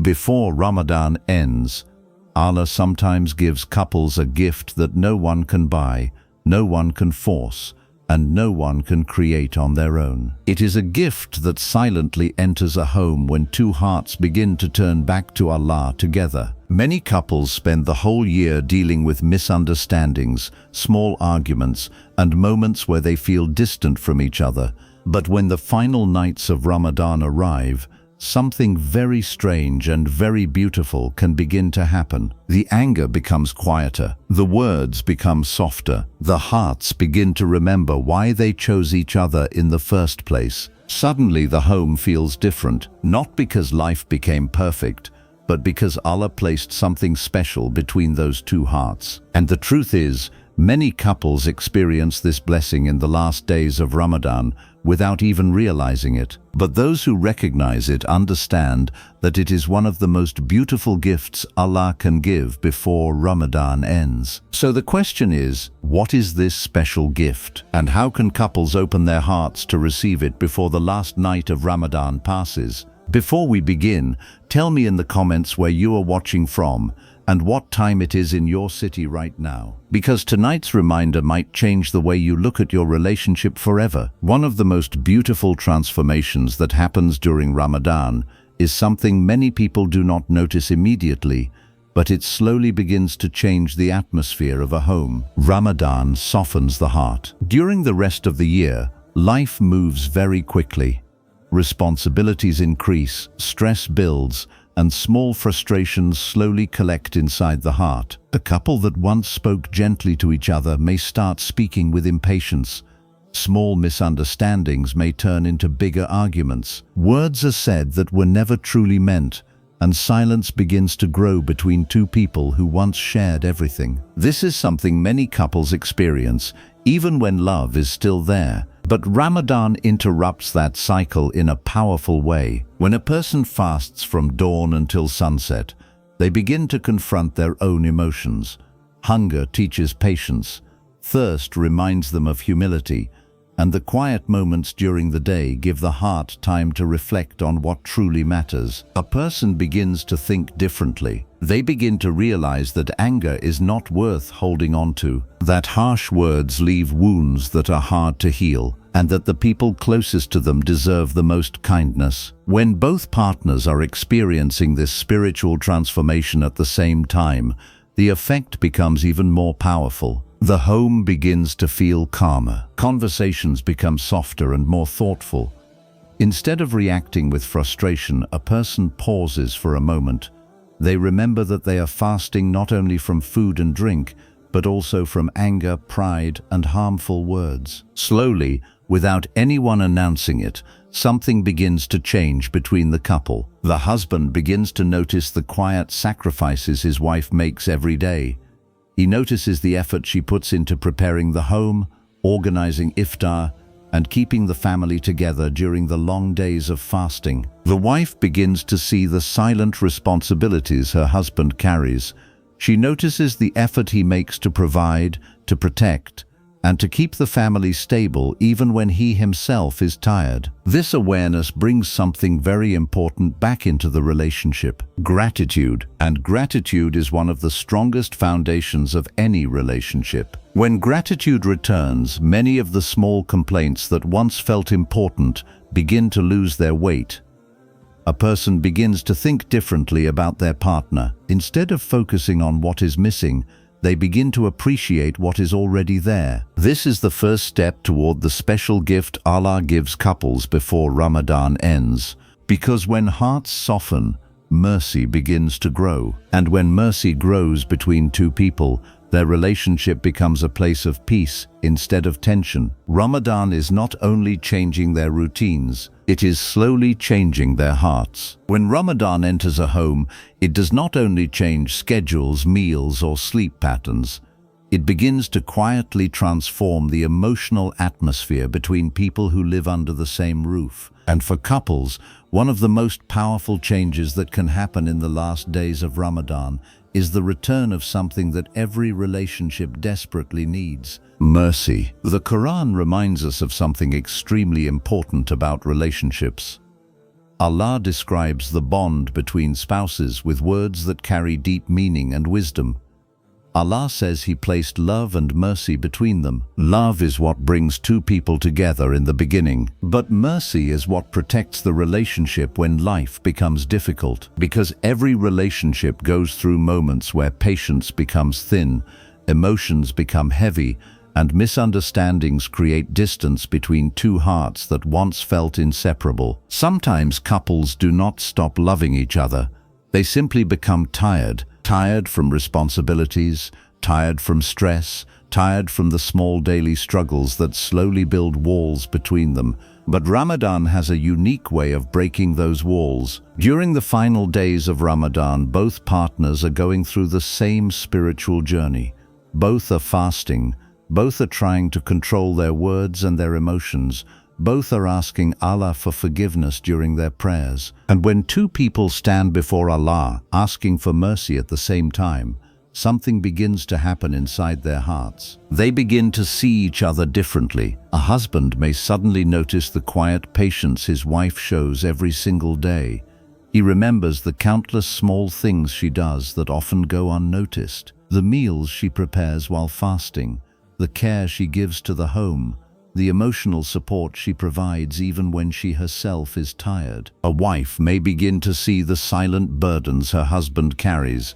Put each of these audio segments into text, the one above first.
Before Ramadan ends, Allah sometimes gives couples a gift that no one can buy, no one can force, and no one can create on their own. It is a gift that silently enters a home when two hearts begin to turn back to Allah together. Many couples spend the whole year dealing with misunderstandings, small arguments, and moments where they feel distant from each other. But when the final nights of Ramadan arrive, something very strange and very beautiful can begin to happen. The anger becomes quieter, the words become softer, the hearts begin to remember why they chose each other in the first place. Suddenly the home feels different, not because life became perfect, but because Allah placed something special between those two hearts. And the truth is, many couples experience this blessing in the last days of Ramadan without even realizing it. But those who recognize it understand that it is one of the most beautiful gifts Allah can give before Ramadan ends. So the question is, what is this special gift? And how can couples open their hearts to receive it before the last night of Ramadan passes? Before we begin, tell me in the comments where you are watching from and what time it is in your city right now. Because tonight's reminder might change the way you look at your relationship forever. One of the most beautiful transformations that happens during Ramadan is something many people do not notice immediately, but it slowly begins to change the atmosphere of a home. Ramadan softens the heart. During the rest of the year, life moves very quickly. Responsibilities increase, stress builds, and small frustrations slowly collect inside the heart. A couple that once spoke gently to each other may start speaking with impatience. Small misunderstandings may turn into bigger arguments. Words are said that were never truly meant, and silence begins to grow between two people who once shared everything. This is something many couples experience, even when love is still there. But Ramadan interrupts that cycle in a powerful way. When a person fasts from dawn until sunset, they begin to confront their own emotions. Hunger teaches patience, thirst reminds them of humility, and the quiet moments during the day give the heart time to reflect on what truly matters. A person begins to think differently. They begin to realize that anger is not worth holding on to, that harsh words leave wounds that are hard to heal, and that the people closest to them deserve the most kindness. When both partners are experiencing this spiritual transformation at the same time, the effect becomes even more powerful. The home begins to feel calmer. Conversations become softer and more thoughtful. Instead of reacting with frustration, a person pauses for a moment. They remember that they are fasting not only from food and drink, but also from anger, pride, and harmful words. Slowly, without anyone announcing it, something begins to change between the couple. The husband begins to notice the quiet sacrifices his wife makes every day. He notices the effort she puts into preparing the home, organizing iftar, and keeping the family together during the long days of fasting. The wife begins to see the silent responsibilities her husband carries. She notices the effort he makes to provide, to protect, and to keep the family stable even when he himself is tired. This awareness brings something very important back into the relationship: gratitude. And gratitude is one of the strongest foundations of any relationship. When gratitude returns, many of the small complaints that once felt important begin to lose their weight. A person begins to think differently about their partner. Instead of focusing on what is missing, they begin to appreciate what is already there. This is the first step toward the special gift Allah gives couples before Ramadan ends. Because when hearts soften, mercy begins to grow. And when mercy grows between two people, their relationship becomes a place of peace instead of tension. Ramadan is not only changing their routines, it is slowly changing their hearts. When Ramadan enters a home, it does not only change schedules, meals, or sleep patterns. It begins to quietly transform the emotional atmosphere between people who live under the same roof. And for couples, one of the most powerful changes that can happen in the last days of Ramadan is the return of something that every relationship desperately needs: mercy. The Quran reminds us of something extremely important about relationships. Allah describes the bond between spouses with words that carry deep meaning and wisdom. Allah says He placed love and mercy between them. Love is what brings two people together in the beginning, but mercy is what protects the relationship when life becomes difficult. Because every relationship goes through moments where patience becomes thin, emotions become heavy, and misunderstandings create distance between two hearts that once felt inseparable. Sometimes couples do not stop loving each other. They simply become tired from responsibilities, tired from stress, tired from the small daily struggles that slowly build walls between them. But Ramadan has a unique way of breaking those walls. During the final days of Ramadan, both partners are going through the same spiritual journey. Both are fasting. Both are trying to control their words and their emotions. Both are asking Allah for forgiveness during their prayers. And when two people stand before Allah, asking for mercy at the same time, something begins to happen inside their hearts. They begin to see each other differently. A husband may suddenly notice the quiet patience his wife shows every single day. He remembers the countless small things she does that often go unnoticed. The meals she prepares while fasting, the care she gives to the home, the emotional support she provides even when she herself is tired. A wife may begin to see the silent burdens her husband carries,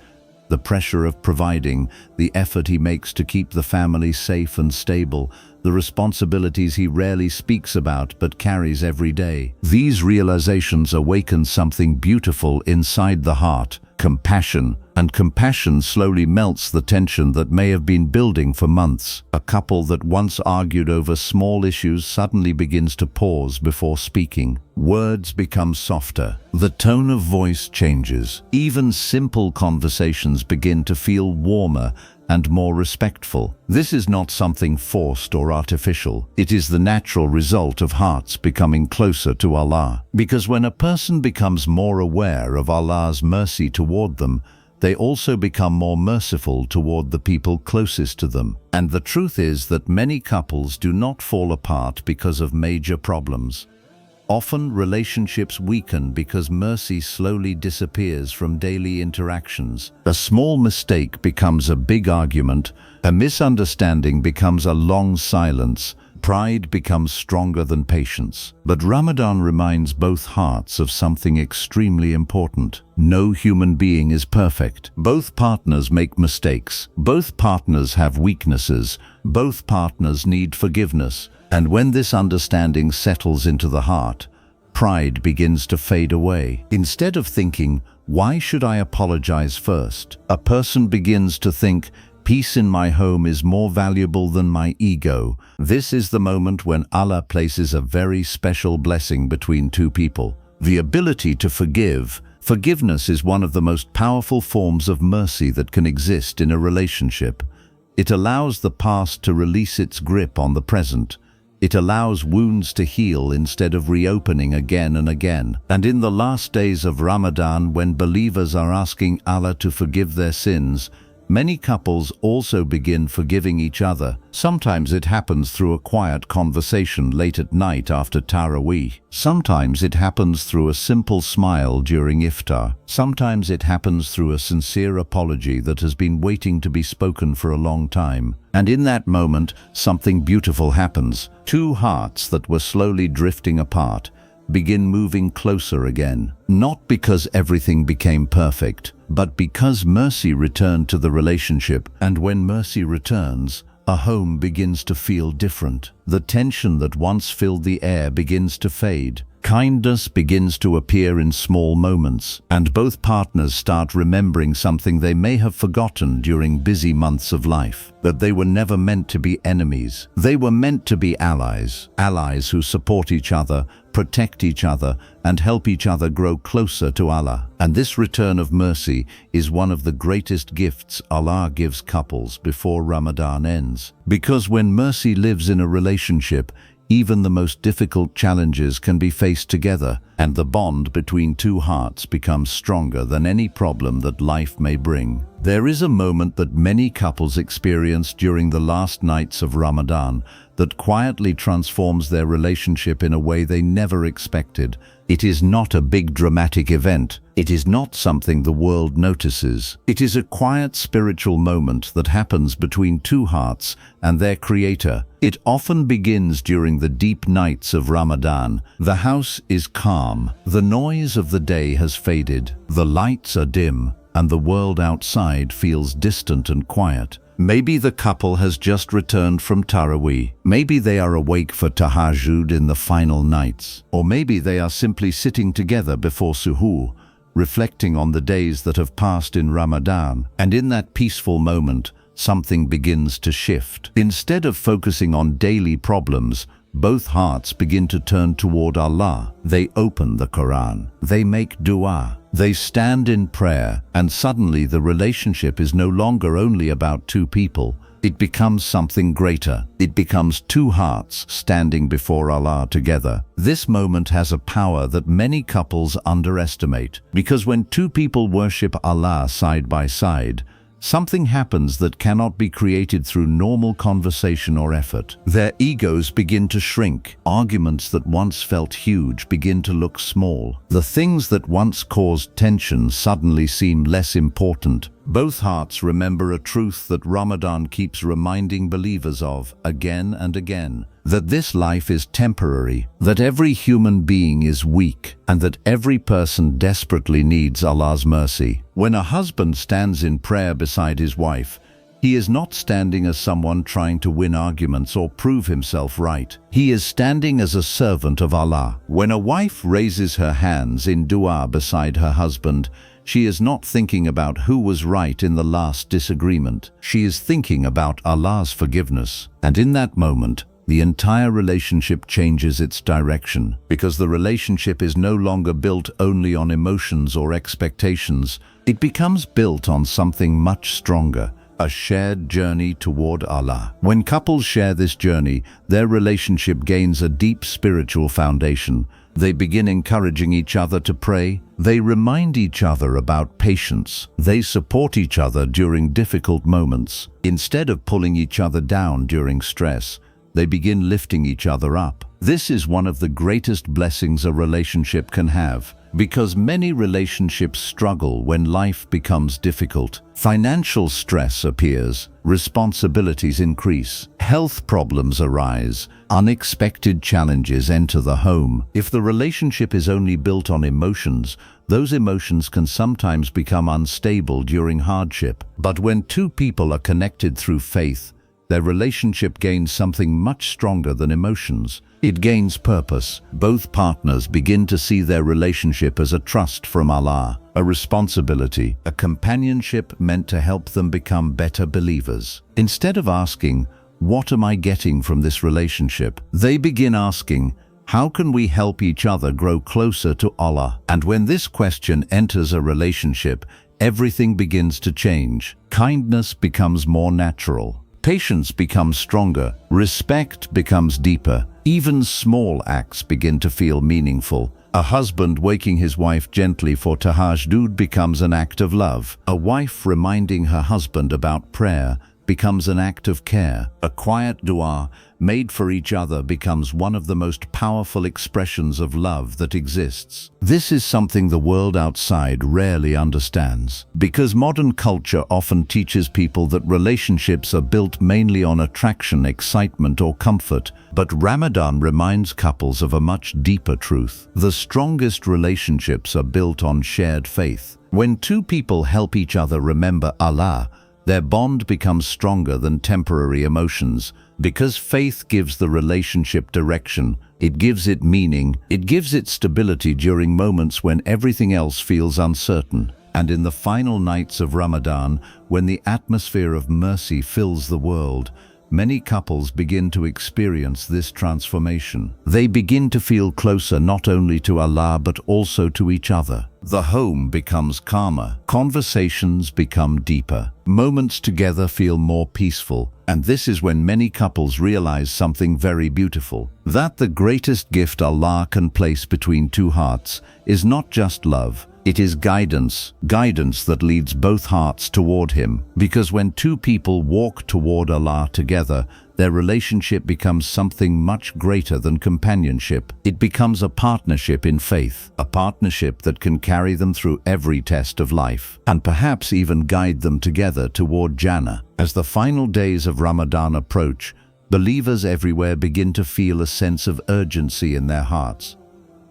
the pressure of providing, the effort he makes to keep the family safe and stable, the responsibilities he rarely speaks about but carries every day. These realizations awaken something beautiful inside the heart, compassion, and compassion slowly melts the tension that may have been building for months. A couple that once argued over small issues suddenly begins to pause before speaking. Words become softer. The tone of voice changes. Even simple conversations begin to feel warmer and more respectful. This is not something forced or artificial. It is the natural result of hearts becoming closer to Allah. Because when a person becomes more aware of Allah's mercy toward them, they also become more merciful toward the people closest to them. And the truth is that many couples do not fall apart because of major problems. Often relationships weaken because mercy slowly disappears from daily interactions. A small mistake becomes a big argument, a misunderstanding becomes a long silence, pride becomes stronger than patience. But Ramadan reminds both hearts of something extremely important. No human being is perfect. Both partners make mistakes. Both partners have weaknesses. Both partners need forgiveness. And when this understanding settles into the heart, pride begins to fade away. Instead of thinking, "Why should I apologize first?" a person begins to think, "Peace in my home is more valuable than my ego." This is the moment when Allah places a very special blessing between two people. The ability to forgive. Forgiveness is one of the most powerful forms of mercy that can exist in a relationship. It allows the past to release its grip on the present. It allows wounds to heal instead of reopening again and again. And in the last days of Ramadan, when believers are asking Allah to forgive their sins, many couples also begin forgiving each other. Sometimes it happens through a quiet conversation late at night after Taraweeh. Sometimes it happens through a simple smile during iftar. Sometimes it happens through a sincere apology that has been waiting to be spoken for a long time. And in that moment, something beautiful happens. Two hearts that were slowly drifting apart begin moving closer again. Not because everything became perfect, but because mercy returned to the relationship. And when mercy returns, a home begins to feel different. The tension that once filled the air begins to fade. Kindness begins to appear in small moments, and both partners start remembering something they may have forgotten during busy months of life. That they were never meant to be enemies. They were meant to be allies. Allies who support each other, protect each other, and help each other grow closer to Allah. And this return of mercy is one of the greatest gifts Allah gives couples before Ramadan ends. Because when mercy lives in a relationship, even the most difficult challenges can be faced together, and the bond between two hearts becomes stronger than any problem that life may bring. There is a moment that many couples experience during the last nights of Ramadan that quietly transforms their relationship in a way they never expected. It is not a big dramatic event. It is not something the world notices. It is a quiet spiritual moment that happens between two hearts and their Creator. It often begins during the deep nights of Ramadan. The house is calm. The noise of the day has faded. The lights are dim, and the world outside feels distant and quiet. Maybe the couple has just returned from Taraweeh. Maybe they are awake for Tahajjud in the final nights. Or maybe they are simply sitting together before Suhoor, reflecting on the days that have passed in Ramadan. And in that peaceful moment, something begins to shift. Instead of focusing on daily problems, both hearts begin to turn toward Allah. They open the Quran. They make dua. They stand in prayer, and suddenly the relationship is no longer only about two people. It becomes something greater. It becomes two hearts standing before Allah together. This moment has a power that many couples underestimate, because when two people worship Allah side by side, something happens that cannot be created through normal conversation or effort. Their egos begin to shrink. Arguments that once felt huge begin to look small. The things that once caused tension suddenly seem less important. Both hearts remember a truth that Ramadan keeps reminding believers of again and again, that this life is temporary, that every human being is weak, and that every person desperately needs Allah's mercy. When a husband stands in prayer beside his wife, he is not standing as someone trying to win arguments or prove himself right. He is standing as a servant of Allah. When a wife raises her hands in dua beside her husband, she is not thinking about who was right in the last disagreement. She is thinking about Allah's forgiveness. And in that moment, the entire relationship changes its direction, because the relationship is no longer built only on emotions or expectations. It becomes built on something much stronger, a shared journey toward Allah. When couples share this journey, their relationship gains a deep spiritual foundation. They begin encouraging each other to pray. They remind each other about patience. They support each other during difficult moments. Instead of pulling each other down during stress, they begin lifting each other up. This is one of the greatest blessings a relationship can have, because many relationships struggle when life becomes difficult. Financial stress appears, responsibilities increase, health problems arise, unexpected challenges enter the home. If the relationship is only built on emotions, those emotions can sometimes become unstable during hardship. But when two people are connected through faith, their relationship gains something much stronger than emotions. It gains purpose. Both partners begin to see their relationship as a trust from Allah, a responsibility, a companionship meant to help them become better believers. Instead of asking, "What am I getting from this relationship?" they begin asking, "How can we help each other grow closer to Allah?" And when this question enters a relationship, everything begins to change. Kindness becomes more natural. Patience becomes stronger. Respect becomes deeper. Even small acts begin to feel meaningful. A husband waking his wife gently for tahajjud becomes an act of love. A wife reminding her husband about prayer becomes an act of care. A quiet dua made for each other becomes one of the most powerful expressions of love that exists. This is something the world outside rarely understands, because modern culture often teaches people that relationships are built mainly on attraction, excitement, or comfort. But Ramadan reminds couples of a much deeper truth. The strongest relationships are built on shared faith. When two people help each other remember Allah, their bond becomes stronger than temporary emotions, because faith gives the relationship direction, it gives it meaning, it gives it stability during moments when everything else feels uncertain. And in the final nights of Ramadan, when the atmosphere of mercy fills the world, many couples begin to experience this transformation. They begin to feel closer not only to Allah but also to each other. The home becomes calmer, conversations become deeper, moments together feel more peaceful, and this is when many couples realize something very beautiful, that the greatest gift Allah can place between two hearts is not just love, It is guidance that leads both hearts toward Him. Because when two people walk toward Allah together, their relationship becomes something much greater than companionship. It becomes a partnership in faith, a partnership that can carry them through every test of life, and perhaps even guide them together toward Jannah. As the final days of Ramadan approach, believers everywhere begin to feel a sense of urgency in their hearts.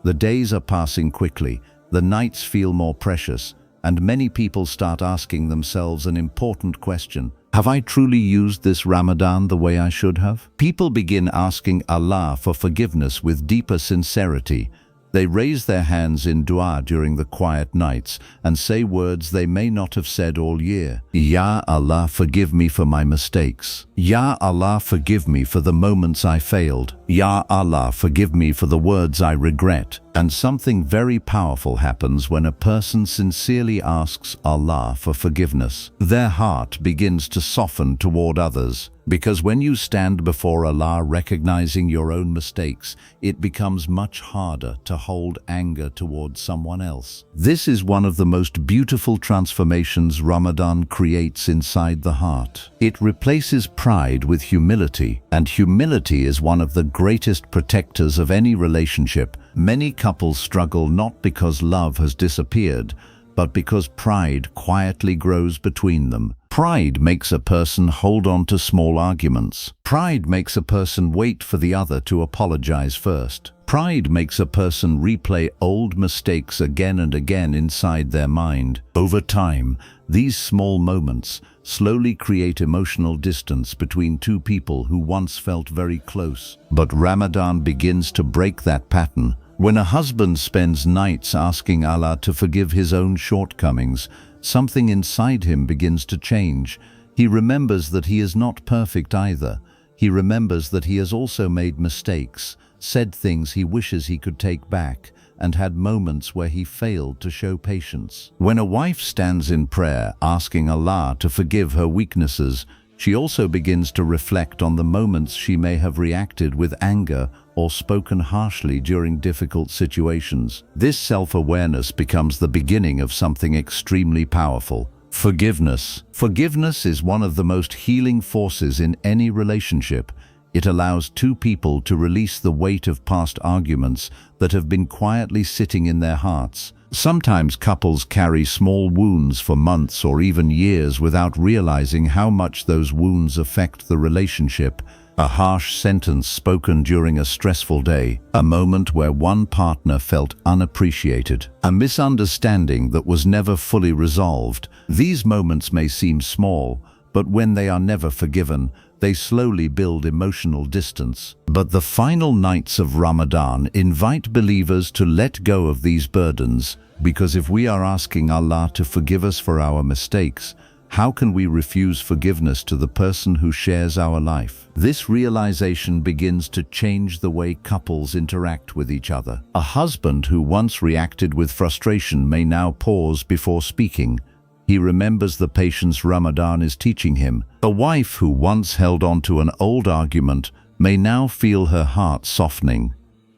The days are passing quickly, the nights feel more precious, and many people start asking themselves an important question: have I truly used this Ramadan the way I should have? People begin asking Allah for forgiveness with deeper sincerity. They raise their hands in dua during the quiet nights and say words they may not have said all year. Ya Allah, forgive me for my mistakes. Ya Allah, forgive me for the moments I failed. Ya Allah, forgive me for the words I regret. And something very powerful happens when a person sincerely asks Allah for forgiveness. Their heart begins to soften toward others. Because when you stand before Allah recognizing your own mistakes, it becomes much harder to hold anger towards someone else. This is one of the most beautiful transformations Ramadan creates inside the heart. It replaces pride with humility, and humility is one of the greatest protectors of any relationship. Many couples struggle not because love has disappeared, but because pride quietly grows between them. Pride makes a person hold on to small arguments. Pride makes a person wait for the other to apologize first. Pride makes a person replay old mistakes again and again inside their mind. Over time, these small moments slowly create emotional distance between two people who once felt very close. But Ramadan begins to break that pattern. When a husband spends nights asking Allah to forgive his own shortcomings, something inside him begins to change. He remembers that he is not perfect either. He remembers that he has also made mistakes, said things he wishes he could take back, and had moments where he failed to show patience. When a wife stands in prayer asking Allah to forgive her weaknesses, she also begins to reflect on the moments she may have reacted with anger or spoken harshly during difficult situations. This self-awareness becomes the beginning of something extremely powerful: forgiveness. Forgiveness is one of the most healing forces in any relationship. It allows two people to release the weight of past arguments that have been quietly sitting in their hearts. Sometimes couples carry small wounds for months or even years without realizing how much those wounds affect the relationship. A harsh sentence spoken during a stressful day, a moment where one partner felt unappreciated, a misunderstanding that was never fully resolved. These moments may seem small, but when they are never forgiven, they slowly build emotional distance. But the final nights of Ramadan invite believers to let go of these burdens, because if we are asking Allah to forgive us for our mistakes, how can we refuse forgiveness to the person who shares our life? This realization begins to change the way couples interact with each other. A husband who once reacted with frustration may now pause before speaking. He remembers the patience Ramadan is teaching him. A wife who once held on to an old argument may now feel her heart softening.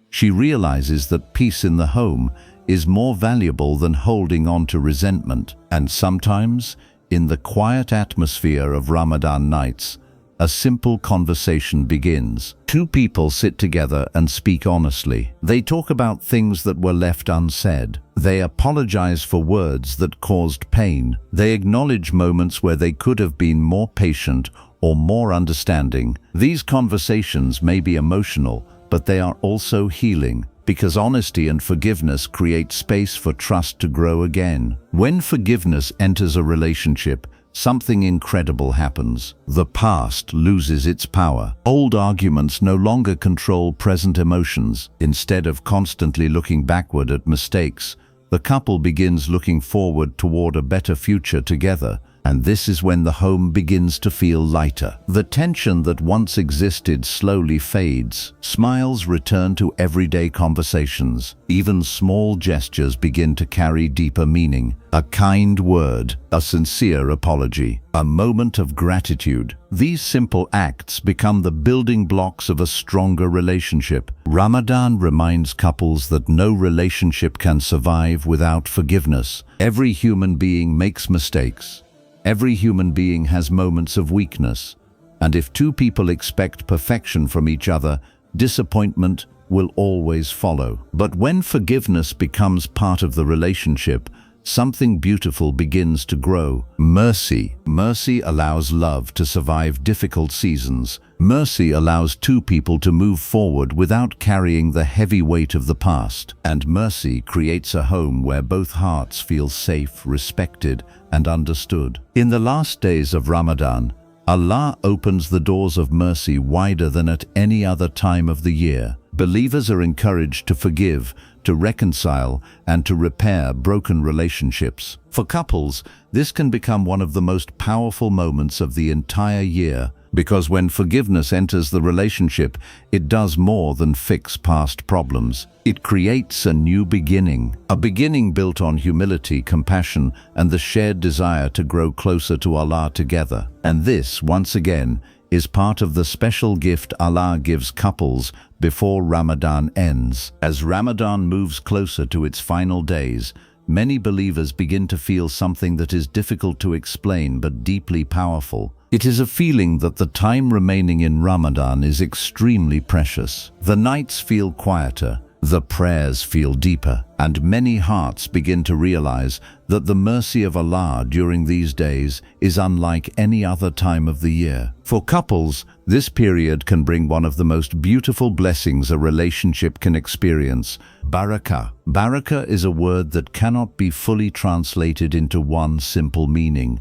She realizes that peace in the home is more valuable than holding on to resentment. And sometimes, in the quiet atmosphere of Ramadan nights, a simple conversation begins. Two people sit together and speak honestly. They talk about things that were left unsaid. They apologize for words that caused pain. They acknowledge moments where they could have been more patient or more understanding. These conversations may be emotional, but they are also healing, because honesty and forgiveness create space for trust to grow again. When forgiveness enters a relationship, something incredible happens. The past loses its power. Old arguments no longer control present emotions. Instead of constantly looking backward at mistakes, the couple begins looking forward toward a better future together. and this is when the home begins to feel lighter. The tension that once existed slowly fades. Smiles return to everyday conversations. Even small gestures begin to carry deeper meaning. A kind word, a sincere apology, a moment of gratitude. These simple acts become the building blocks of a stronger relationship. Ramadan reminds couples that no relationship can survive without forgiveness. Every human being makes mistakes. Every human being has moments of weakness. And if two people expect perfection from each other, disappointment will always follow. But when forgiveness becomes part of the relationship, something beautiful begins to grow. Mercy. Mercy allows love to survive difficult seasons. Mercy allows two people to move forward without carrying the heavy weight of the past. And mercy creates a home where both hearts feel safe, respected, and understood. In the last days of Ramadan, Allah opens the doors of mercy wider than at any other time of the year. Believers are encouraged to forgive, to reconcile, and to repair broken relationships. For couples, this can become one of the most powerful moments of the entire year, because when forgiveness enters the relationship, it does more than fix past problems. It creates a new beginning, a beginning built on humility, compassion, and the shared desire to grow closer to Allah together. And this, once again, is part of the special gift Allah gives couples before Ramadan ends. As Ramadan moves closer to its final days, many believers begin to feel something that is difficult to explain but deeply powerful. It is a feeling that the time remaining in Ramadan is extremely precious. The nights feel quieter, the prayers feel deeper, and many hearts begin to realize that the mercy of Allah during these days is unlike any other time of the year. For couples, this period can bring one of the most beautiful blessings a relationship can experience: Barakah. Barakah is a word that cannot be fully translated into one simple meaning.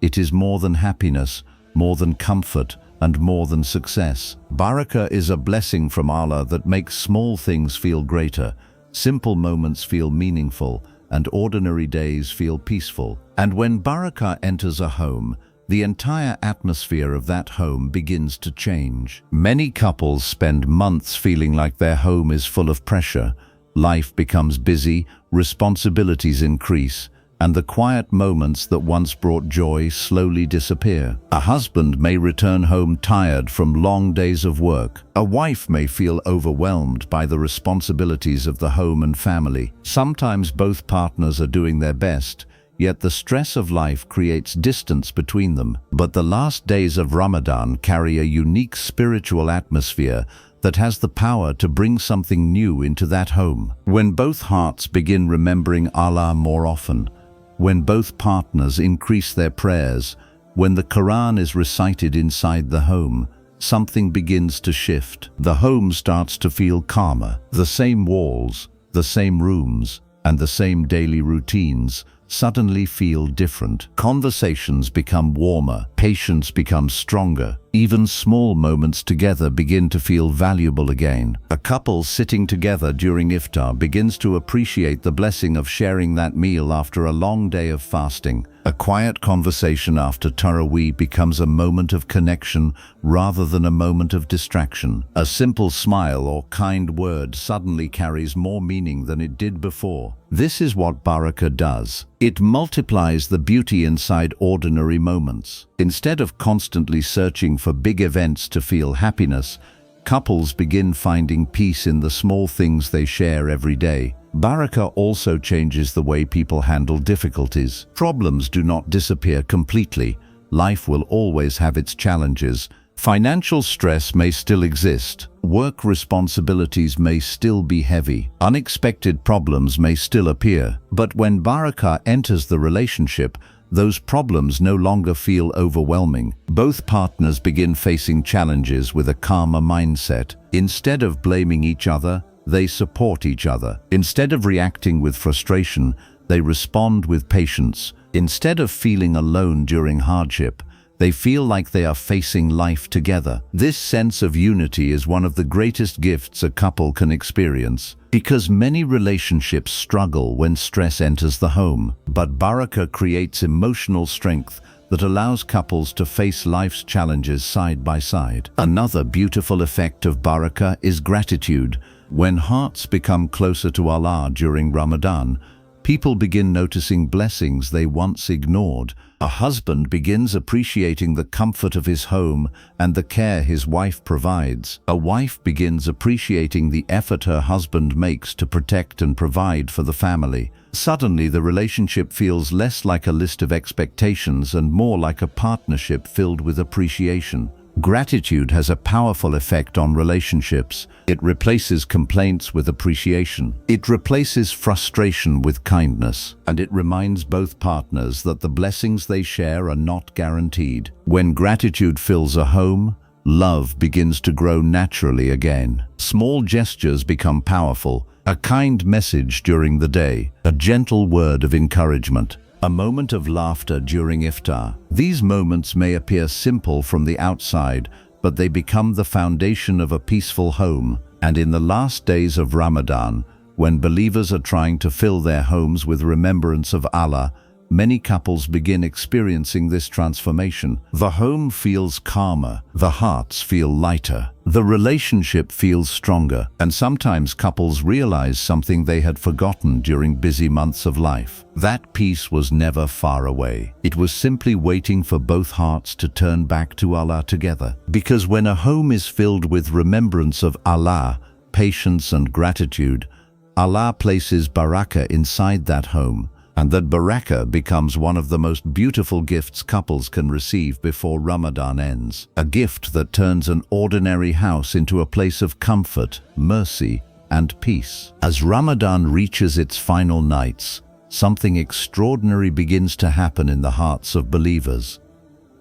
It is more than happiness, more than comfort, and more than success. Barakah is a blessing from Allah that makes small things feel greater, simple moments feel meaningful, and ordinary days feel peaceful. And when Barakah enters a home, the entire atmosphere of that home begins to change. Many couples spend months feeling like their home is full of pressure. Life becomes busy, responsibilities increase, and the quiet moments that once brought joy slowly disappear. A husband may return home tired from long days of work. A wife may feel overwhelmed by the responsibilities of the home and family. Sometimes both partners are doing their best, yet the stress of life creates distance between them. But the last days of Ramadan carry a unique spiritual atmosphere that has the power to bring something new into that home. When both hearts begin remembering Allah more often, when both partners increase their prayers, when the Quran is recited inside the home, something begins to shift. The home starts to feel calmer. The same walls, the same rooms, and the same daily routines suddenly feel different. Conversations become warmer, patience becomes stronger. Even small moments together begin to feel valuable again. A couple sitting together during iftar begins to appreciate the blessing of sharing that meal after a long day of fasting. A quiet conversation after Taraweeh becomes a moment of connection rather than a moment of distraction. A simple smile or kind word suddenly carries more meaning than it did before. This is what Barakah does. It multiplies the beauty inside ordinary moments. Instead of constantly searching for big events to feel happiness, couples begin finding peace in the small things they share every day. Barakah also changes the way people handle difficulties. Problems do not disappear completely. Life will always have its challenges. Financial stress may still exist. Work responsibilities may still be heavy. Unexpected problems may still appear. But when Barakah enters the relationship, those problems no longer feel overwhelming. Both partners begin facing challenges with a calmer mindset. Instead of blaming each other, they support each other. Instead of reacting with frustration, they respond with patience. Instead of feeling alone during hardship, They feel like they are facing life together. This sense of unity is one of the greatest gifts a couple can experience, because many relationships struggle when stress enters the home. But Barakah creates emotional strength that allows couples to face life's challenges side by side. Another beautiful effect of Barakah is gratitude. When hearts become closer to Allah during Ramadan, people begin noticing blessings they once ignored. A husband begins appreciating the comfort of his home and the care his wife provides. A wife begins appreciating the effort her husband makes to protect and provide for the family. Suddenly, the relationship feels less like a list of expectations and more like a partnership filled with appreciation. Gratitude has a powerful effect on relationships. It replaces complaints with appreciation. It replaces frustration with kindness. And it reminds both partners that the blessings they share are not guaranteed. When gratitude fills a home, love begins to grow naturally again. Small gestures become powerful. A kind message during the day, a gentle word of encouragement, a moment of laughter during iftar. These moments may appear simple from the outside, but they become the foundation of a peaceful home. And in the last days of Ramadan, when believers are trying to fill their homes with remembrance of Allah, many couples begin experiencing this transformation. The home feels calmer, the hearts feel lighter, the relationship feels stronger, and sometimes couples realize something they had forgotten during busy months of life. That peace was never far away. It was simply waiting for both hearts to turn back to Allah together. Because when a home is filled with remembrance of Allah, patience and gratitude, Allah places barakah inside that home, and that barakah becomes one of the most beautiful gifts couples can receive before Ramadan ends. A gift that turns an ordinary house into a place of comfort, mercy, and peace. As Ramadan reaches its final nights, something extraordinary begins to happen in the hearts of believers.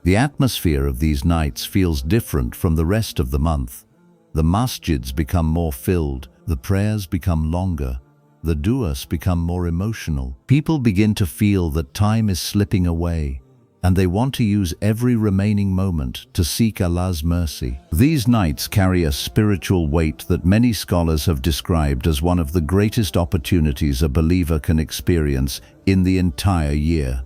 The atmosphere of these nights feels different from the rest of the month. The masjids become more filled, the prayers become longer, the du'as become more emotional. People begin to feel that time is slipping away, and they want to use every remaining moment to seek Allah's mercy. These nights carry a spiritual weight that many scholars have described as one of the greatest opportunities a believer can experience in the entire year.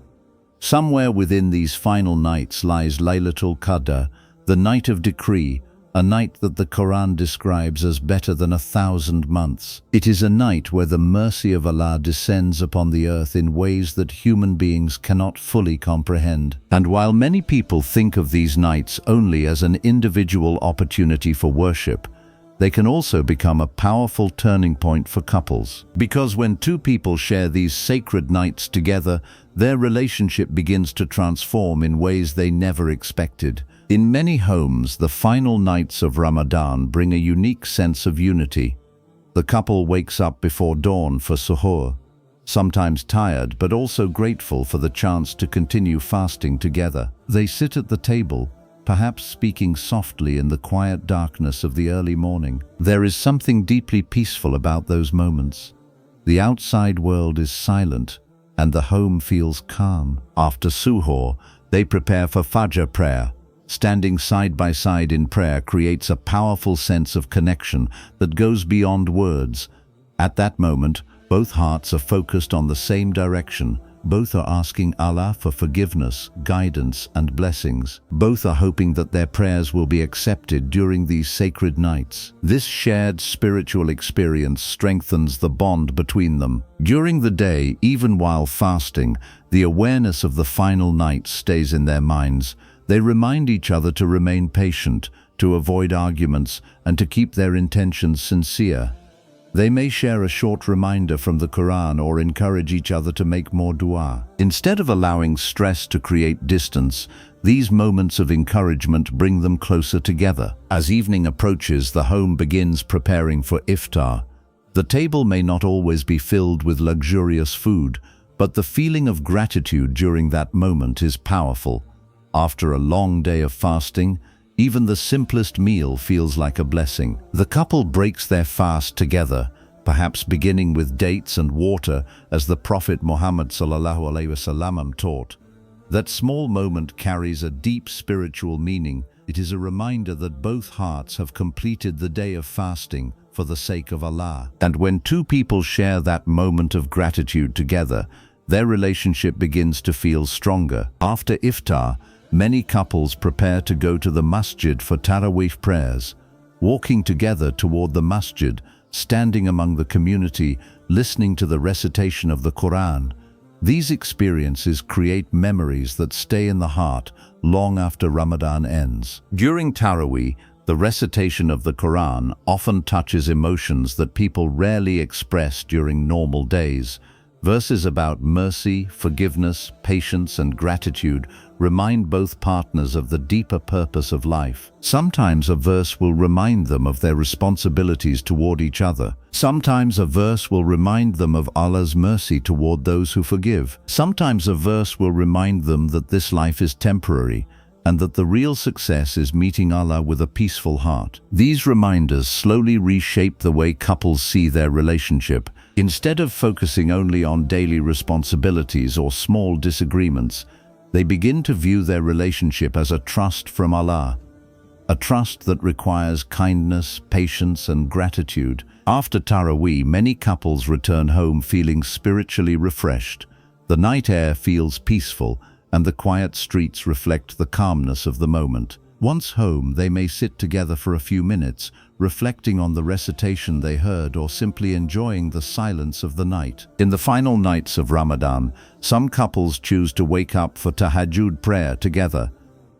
Somewhere within these final nights lies Laylatul Qadr, the night of decree, a night that the Quran describes as better than 1,000 months. It is a night where the mercy of Allah descends upon the earth in ways that human beings cannot fully comprehend. And while many people think of these nights only as an individual opportunity for worship, they can also become a powerful turning point for couples. Because when two people share these sacred nights together, their relationship begins to transform in ways they never expected. In many homes, the final nights of Ramadan bring a unique sense of unity. The couple wakes up before dawn for suhoor, sometimes tired but also grateful for the chance to continue fasting together. They sit at the table, perhaps speaking softly in the quiet darkness of the early morning. There is something deeply peaceful about those moments. The outside world is silent, and the home feels calm. After suhoor, they prepare for Fajr prayer. Standing side by side in prayer creates a powerful sense of connection that goes beyond words. At that moment, both hearts are focused on the same direction. Both are asking Allah for forgiveness, guidance, and blessings. Both are hoping that their prayers will be accepted during these sacred nights. This shared spiritual experience strengthens the bond between them. During the day, even while fasting, the awareness of the final night stays in their minds. They remind each other to remain patient, to avoid arguments, and to keep their intentions sincere. They may share a short reminder from the Quran or encourage each other to make more dua. Instead of allowing stress to create distance, these moments of encouragement bring them closer together. As evening approaches, the home begins preparing for iftar. The table may not always be filled with luxurious food, but the feeling of gratitude during that moment is powerful. After a long day of fasting, even the simplest meal feels like a blessing. The couple breaks their fast together, perhaps beginning with dates and water as the Prophet Muhammad ﷺ taught. That small moment carries a deep spiritual meaning. It is a reminder that both hearts have completed the day of fasting for the sake of Allah. And when two people share that moment of gratitude together, their relationship begins to feel stronger. After iftar, many couples prepare to go to the masjid for Taraweeh prayers. Walking together toward the masjid, standing among the community, listening to the recitation of the Quran, these experiences create memories that stay in the heart long after Ramadan ends. During Taraweeh, the recitation of the Quran often touches emotions that people rarely express during normal days. Verses about mercy, forgiveness, patience, and gratitude remind both partners of the deeper purpose of life. Sometimes a verse will remind them of their responsibilities toward each other. Sometimes a verse will remind them of Allah's mercy toward those who forgive. Sometimes a verse will remind them that this life is temporary and that the real success is meeting Allah with a peaceful heart. These reminders slowly reshape the way couples see their relationship. Instead of focusing only on daily responsibilities or small disagreements, they begin to view their relationship as a trust from Allah, a trust that requires kindness, patience, and gratitude. After Taraweeh, many couples return home feeling spiritually refreshed. The night air feels peaceful, and the quiet streets reflect the calmness of the moment. Once home, they may sit together for a few minutes, reflecting on the recitation they heard or simply enjoying the silence of the night. In the final nights of Ramadan, some couples choose to wake up for tahajjud prayer together.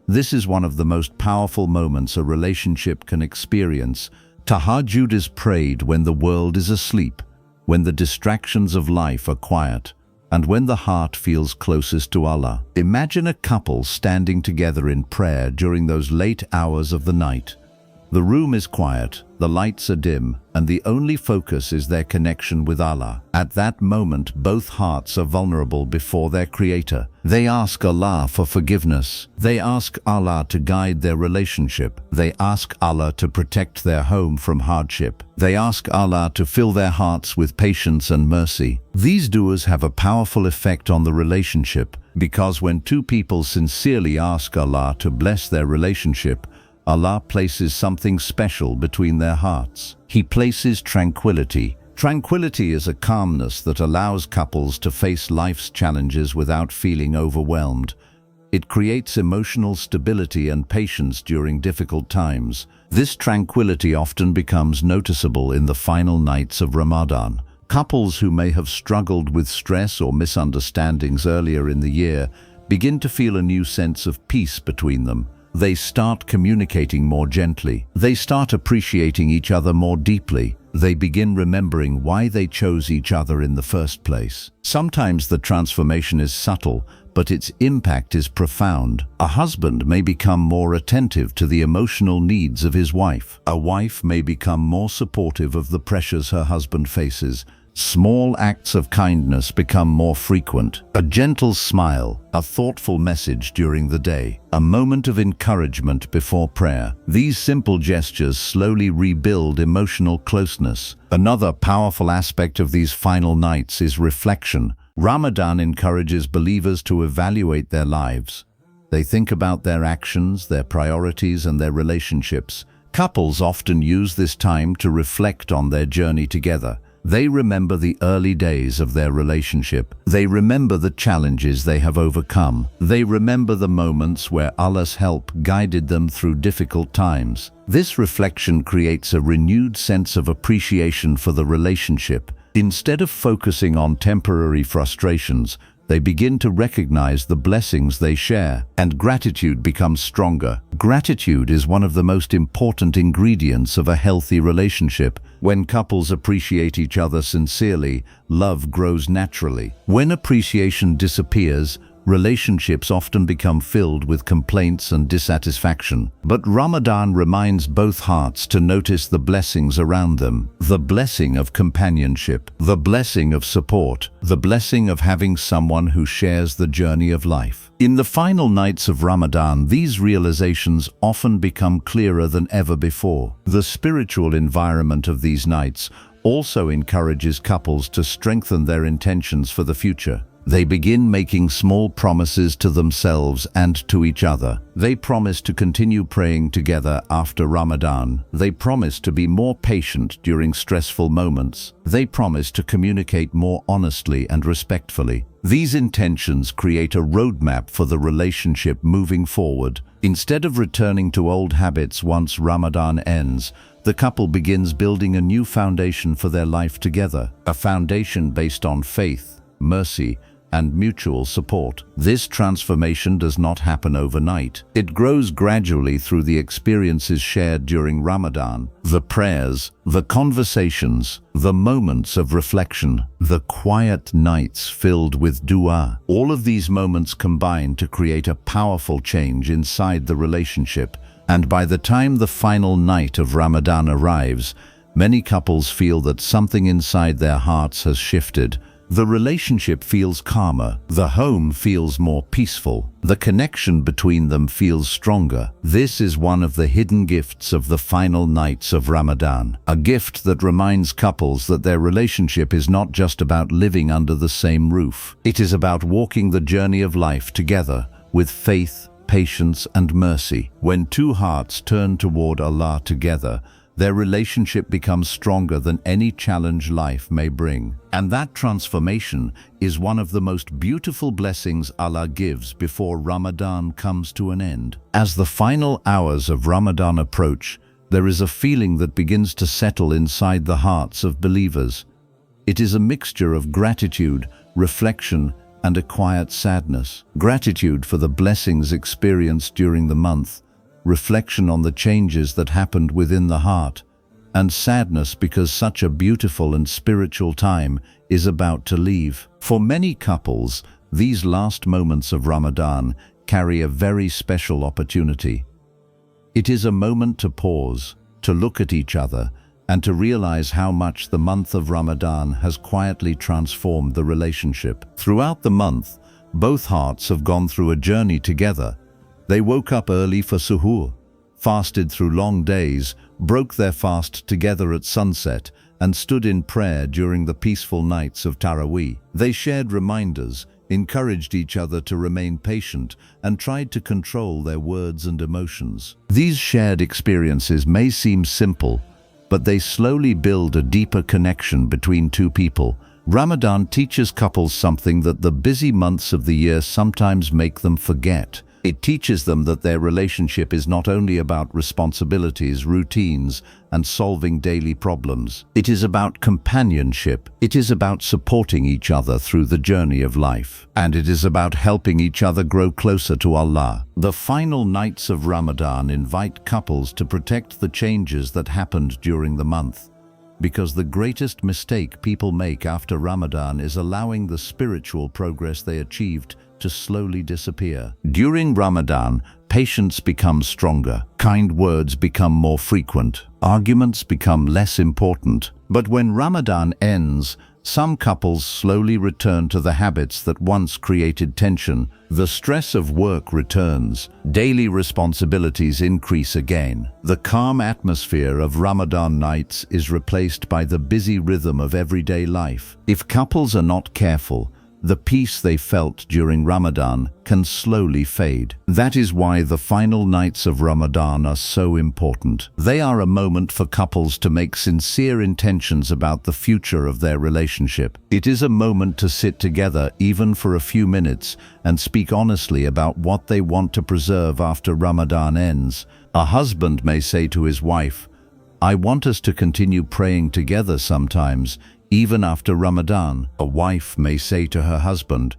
This is one of the most powerful moments a relationship can experience. Tahajjud is prayed when the world is asleep, when the distractions of life are quiet, and when the heart feels closest to Allah. Imagine a couple standing together in prayer during those late hours of the night. The room is quiet, the lights are dim, and the only focus is their connection with Allah. At that moment, both hearts are vulnerable before their Creator. They ask Allah for forgiveness. They ask Allah to guide their relationship. They ask Allah to protect their home from hardship. They ask Allah to fill their hearts with patience and mercy. These du'as have a powerful effect on the relationship, because when two people sincerely ask Allah to bless their relationship, Allah places something special between their hearts. He places tranquility. Tranquility is a calmness that allows couples to face life's challenges without feeling overwhelmed. It creates emotional stability and patience during difficult times. This tranquility often becomes noticeable in the final nights of Ramadan. Couples who may have struggled with stress or misunderstandings earlier in the year begin to feel a new sense of peace between them. They start communicating more gently. They start appreciating each other more deeply. They begin remembering why they chose each other in the first place. Sometimes the transformation is subtle, but its impact is profound. A husband may become more attentive to the emotional needs of his wife. A wife may become more supportive of the pressures her husband faces. Small acts of kindness become more frequent. A gentle smile, a thoughtful message during the day, a moment of encouragement before prayer. These simple gestures slowly rebuild emotional closeness. Another powerful aspect of these final nights is reflection. Ramadan encourages believers to evaluate their lives. They think about their actions, their priorities, and their relationships. Couples often use this time to reflect on their journey together. They remember the early days of their relationship. They remember the challenges they have overcome. They remember the moments where Allah's help guided them through difficult times. This reflection creates a renewed sense of appreciation for the relationship. Instead of focusing on temporary frustrations, they begin to recognize the blessings they share, and gratitude becomes stronger. Gratitude is one of the most important ingredients of a healthy relationship. When couples appreciate each other sincerely, love grows naturally. When appreciation disappears, relationships often become filled with complaints and dissatisfaction. But Ramadan reminds both hearts to notice the blessings around them. The blessing of companionship, the blessing of support, the blessing of having someone who shares the journey of life. In the final nights of Ramadan, these realizations often become clearer than ever before. The spiritual environment of these nights also encourages couples to strengthen their intentions for the future. They begin making small promises to themselves and to each other. They promise to continue praying together after Ramadan. They promise to be more patient during stressful moments. They promise to communicate more honestly and respectfully. These intentions create a roadmap for the relationship moving forward. Instead of returning to old habits once Ramadan ends, the couple begins building a new foundation for their life together, a foundation based on faith, mercy, and mutual support. This transformation does not happen overnight. It grows gradually through the experiences shared during Ramadan, the prayers, the conversations, the moments of reflection, the quiet nights filled with dua. All of these moments combine to create a powerful change inside the relationship, and by the time the final night of Ramadan arrives, many couples feel that something inside their hearts has shifted. The relationship feels calmer, the home feels more peaceful, the connection between them feels stronger. This is one of the hidden gifts of the final nights of Ramadan, a gift that reminds couples that their relationship is not just about living under the same roof. It is about walking the journey of life together with faith, patience, and mercy. When two hearts turn toward Allah together, their relationship becomes stronger than any challenge life may bring. And that transformation is one of the most beautiful blessings Allah gives before Ramadan comes to an end. As the final hours of Ramadan approach, there is a feeling that begins to settle inside the hearts of believers. It is a mixture of gratitude, reflection, and a quiet sadness. Gratitude for the blessings experienced during the month, reflection on the changes that happened within the heart, and sadness because such a beautiful and spiritual time is about to leave. For many couples, these last moments of Ramadan carry a very special opportunity. It is a moment to pause, to look at each other, and to realize how much the month of Ramadan has quietly transformed the relationship. Throughout the month, both hearts have gone through a journey together. They woke up early for suhoor, fasted through long days, broke their fast together at sunset, and stood in prayer during the peaceful nights of Taraweeh. They shared reminders, encouraged each other to remain patient, and tried to control their words and emotions. These shared experiences may seem simple, but they slowly build a deeper connection between two people. Ramadan teaches couples something that the busy months of the year sometimes make them forget. It teaches them that their relationship is not only about responsibilities, routines, and solving daily problems. It is about companionship. It is about supporting each other through the journey of life. And it is about helping each other grow closer to Allah. The final nights of Ramadan invite couples to protect the changes that happened during the month. Because the greatest mistake people make after Ramadan is allowing the spiritual progress they achieved to slowly disappear. During Ramadan, patience becomes stronger, kind words become more frequent, arguments become less important. But when Ramadan ends, some couples slowly return to the habits that once created tension. The stress of work returns, daily responsibilities increase again. The calm atmosphere of Ramadan nights is replaced by the busy rhythm of everyday life. If couples are not careful, the peace they felt during Ramadan can slowly fade. That is why the final nights of Ramadan are so important. They are a moment for couples to make sincere intentions about the future of their relationship. It is a moment to sit together, even for a few minutes, and speak honestly about what they want to preserve after Ramadan ends. A husband may say to his wife, "I want us to continue praying together sometimes, even after Ramadan." A wife may say to her husband,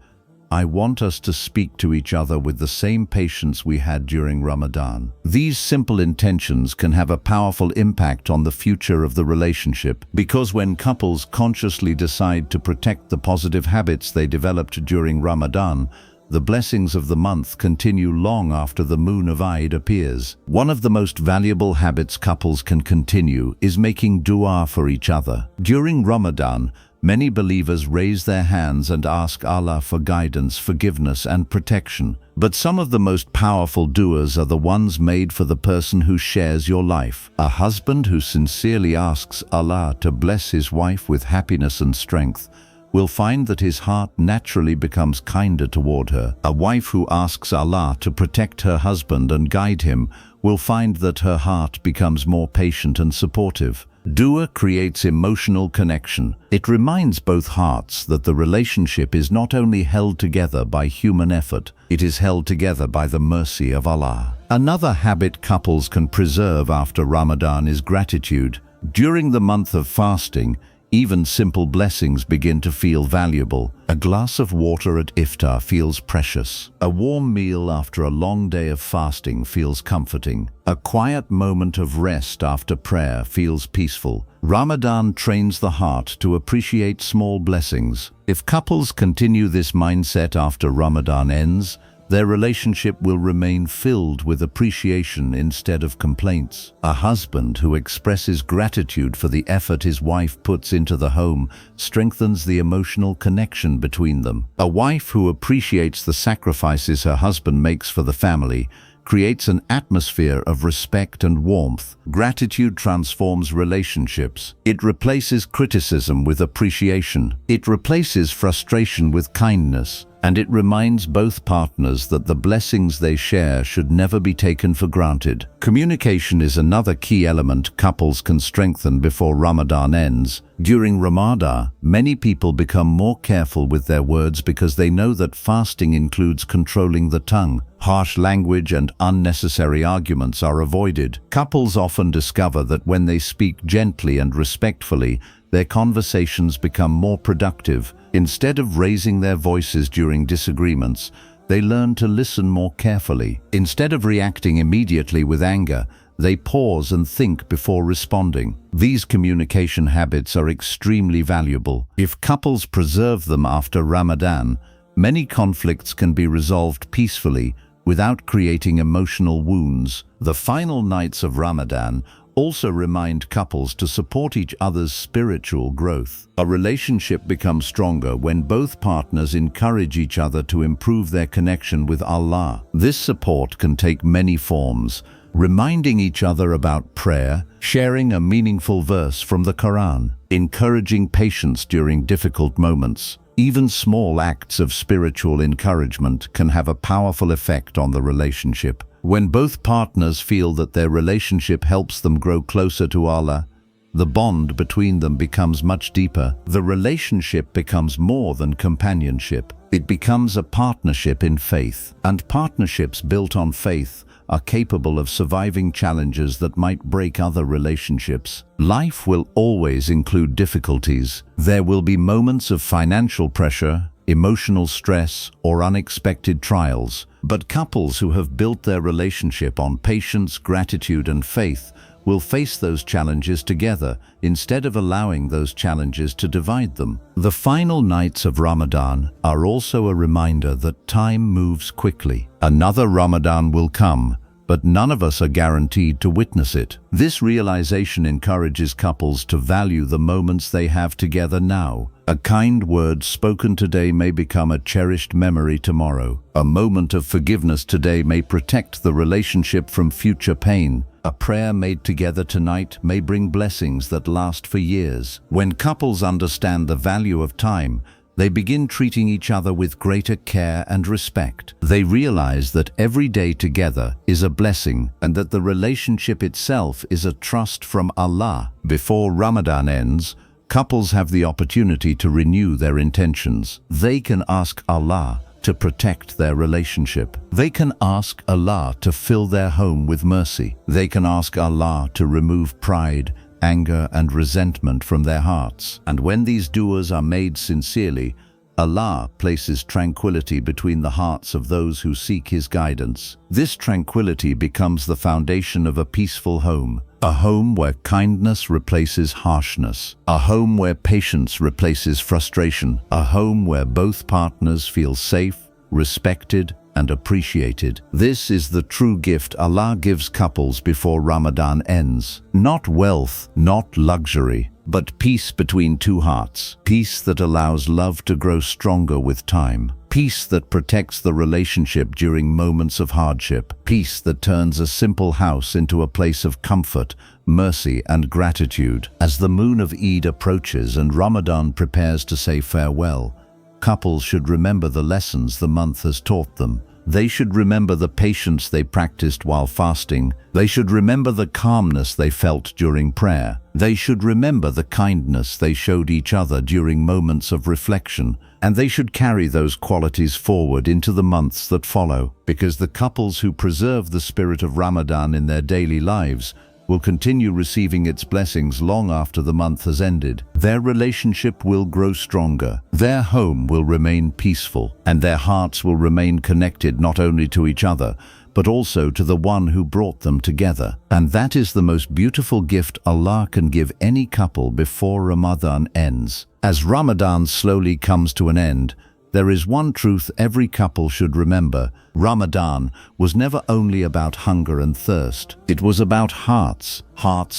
"I want us to speak to each other with the same patience we had during Ramadan." These simple intentions can have a powerful impact on the future of the relationship, because when couples consciously decide to protect the positive habits they developed during Ramadan, the blessings of the month continue long after the moon of Eid appears. One of the most valuable habits couples can continue is making dua for each other. During Ramadan, many believers raise their hands and ask Allah for guidance, forgiveness, and protection. But some of the most powerful duas are the ones made for the person who shares your life. A husband who sincerely asks Allah to bless his wife with happiness and strength will find that his heart naturally becomes kinder toward her. A wife who asks Allah to protect her husband and guide him will find that her heart becomes more patient and supportive. Dua creates emotional connection. It reminds both hearts that the relationship is not only held together by human effort, it is held together by the mercy of Allah. Another habit couples can preserve after Ramadan is gratitude. During the month of fasting, even simple blessings begin to feel valuable. A glass of water at iftar feels precious. A warm meal after a long day of fasting feels comforting. A quiet moment of rest after prayer feels peaceful. Ramadan trains the heart to appreciate small blessings. If couples continue this mindset after Ramadan ends, their relationship will remain filled with appreciation instead of complaints. A husband who expresses gratitude for the effort his wife puts into the home strengthens the emotional connection between them. A wife who appreciates the sacrifices her husband makes for the family creates an atmosphere of respect and warmth. Gratitude transforms relationships. It replaces criticism with appreciation. It replaces frustration with kindness. And it reminds both partners that the blessings they share should never be taken for granted. Communication is another key element couples can strengthen before Ramadan ends. During Ramadan, many people become more careful with their words because they know that fasting includes controlling the tongue. Harsh language and unnecessary arguments are avoided. Couples often discover that when they speak gently and respectfully, their conversations become more productive. Instead of raising their voices during disagreements, they learn to listen more carefully. Instead of reacting immediately with anger, they pause and think before responding. These communication habits are extremely valuable. If couples preserve them after Ramadan, many conflicts can be resolved peacefully without creating emotional wounds. The final nights of Ramadan also remind couples to support each other's spiritual growth. A relationship becomes stronger when both partners encourage each other to improve their connection with Allah. This support can take many forms, reminding each other about prayer, sharing a meaningful verse from the Quran, encouraging patience during difficult moments. Even small acts of spiritual encouragement can have a powerful effect on the relationship. When both partners feel that their relationship helps them grow closer to Allah, the bond between them becomes much deeper. The relationship becomes more than companionship. It becomes a partnership in faith. And partnerships built on faith are capable of surviving challenges that might break other relationships. Life will always include difficulties. There will be moments of financial pressure, emotional stress, or unexpected trials. But couples who have built their relationship on patience, gratitude, and faith will face those challenges together instead of allowing those challenges to divide them. The final nights of Ramadan are also a reminder that time moves quickly. Another Ramadan will come, but none of us are guaranteed to witness it. This realization encourages couples to value the moments they have together now. A kind word spoken today may become a cherished memory tomorrow. A moment of forgiveness today may protect the relationship from future pain. A prayer made together tonight may bring blessings that last for years. When couples understand the value of time, they begin treating each other with greater care and respect. They realize that every day together is a blessing and that the relationship itself is a trust from Allah. Before Ramadan ends, couples have the opportunity to renew their intentions. They can ask Allah to protect their relationship. They can ask Allah to fill their home with mercy. They can ask Allah to remove pride, anger, and resentment from their hearts. And when these du'as are made sincerely, Allah places tranquility between the hearts of those who seek His guidance. This tranquility becomes the foundation of a peaceful home. A home where kindness replaces harshness. A home where patience replaces frustration. A home where both partners feel safe, respected, and appreciated. This is the true gift Allah gives couples before Ramadan ends. Not wealth, not luxury, but peace between two hearts. Peace that allows love to grow stronger with time. Peace that protects the relationship during moments of hardship. Peace that turns a simple house into a place of comfort mercy, and gratitude. As the moon of Eid approaches and Ramadan prepares to say farewell, couples should remember the lessons the month has taught them. They should remember the patience they practiced while fasting. They should remember the calmness they felt during prayer. They should remember the kindness they showed each other during moments of reflection. And they should carry those qualities forward into the months that follow, because the couples who preserve the spirit of Ramadan in their daily lives will continue receiving its blessings long after the month has ended. Their relationship will grow stronger, their home will remain peaceful, and their hearts will remain connected not only to each other, but also to the one who brought them together. And that is the most beautiful gift Allah can give any couple before Ramadan ends. As Ramadan slowly comes to an end, there is one truth every couple should remember. Ramadan was never only about hunger and thirst. It was about hearts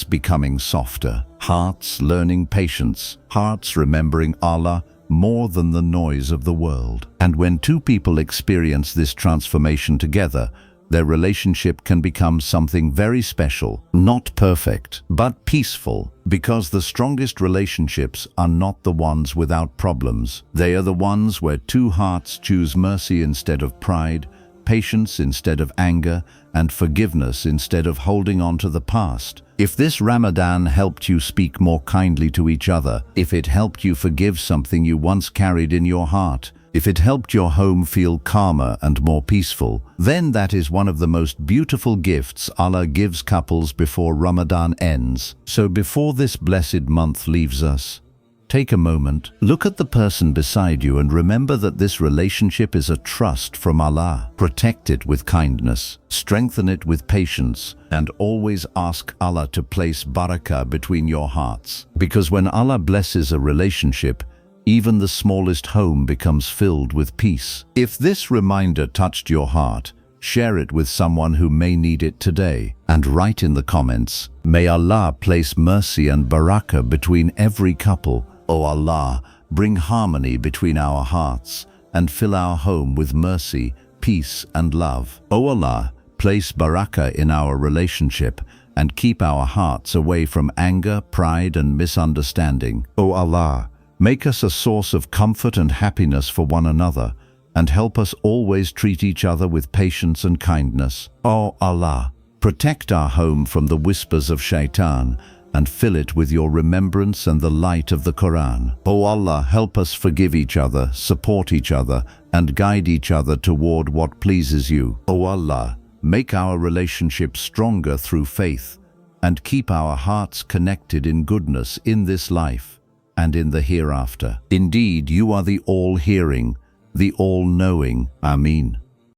becoming softer, hearts learning patience, hearts remembering Allah more than the noise of the world. And when two people experience this transformation together, their relationship can become something very special, not perfect, but peaceful, because the strongest relationships are not the ones without problems. They are the ones where two hearts choose mercy instead of pride, patience instead of anger, and forgiveness instead of holding on to the past. If this Ramadan helped you speak more kindly to each other, if it helped you forgive something you once carried in your heart, if it helped your home feel calmer and more peaceful, then that is one of the most beautiful gifts Allah gives couples before Ramadan ends. So before this blessed month leaves us, take a moment, look at the person beside you and remember that this relationship is a trust from Allah. Protect it with kindness, strengthen it with patience, and always ask Allah to place barakah between your hearts. Because when Allah blesses a relationship, even the smallest home becomes filled with peace. If this reminder touched your heart, share it with someone who may need it today. And write in the comments, may Allah place mercy and barakah between every couple. O Allah, bring harmony between our hearts and fill our home with mercy, peace, and love. O Allah, place barakah in our relationship and keep our hearts away from anger, pride, and misunderstanding. O Allah, make us a source of comfort and happiness for one another, and help us always treat each other with patience and kindness. O Allah, protect our home from the whispers of shaitan, and fill it with your remembrance and the light of the Quran. O Allah, help us forgive each other, support each other, and guide each other toward what pleases you. O Allah, make our relationship stronger through faith, and keep our hearts connected in goodness in this life and in the hereafter. Indeed, you are the all-hearing, the all-knowing. Ameen.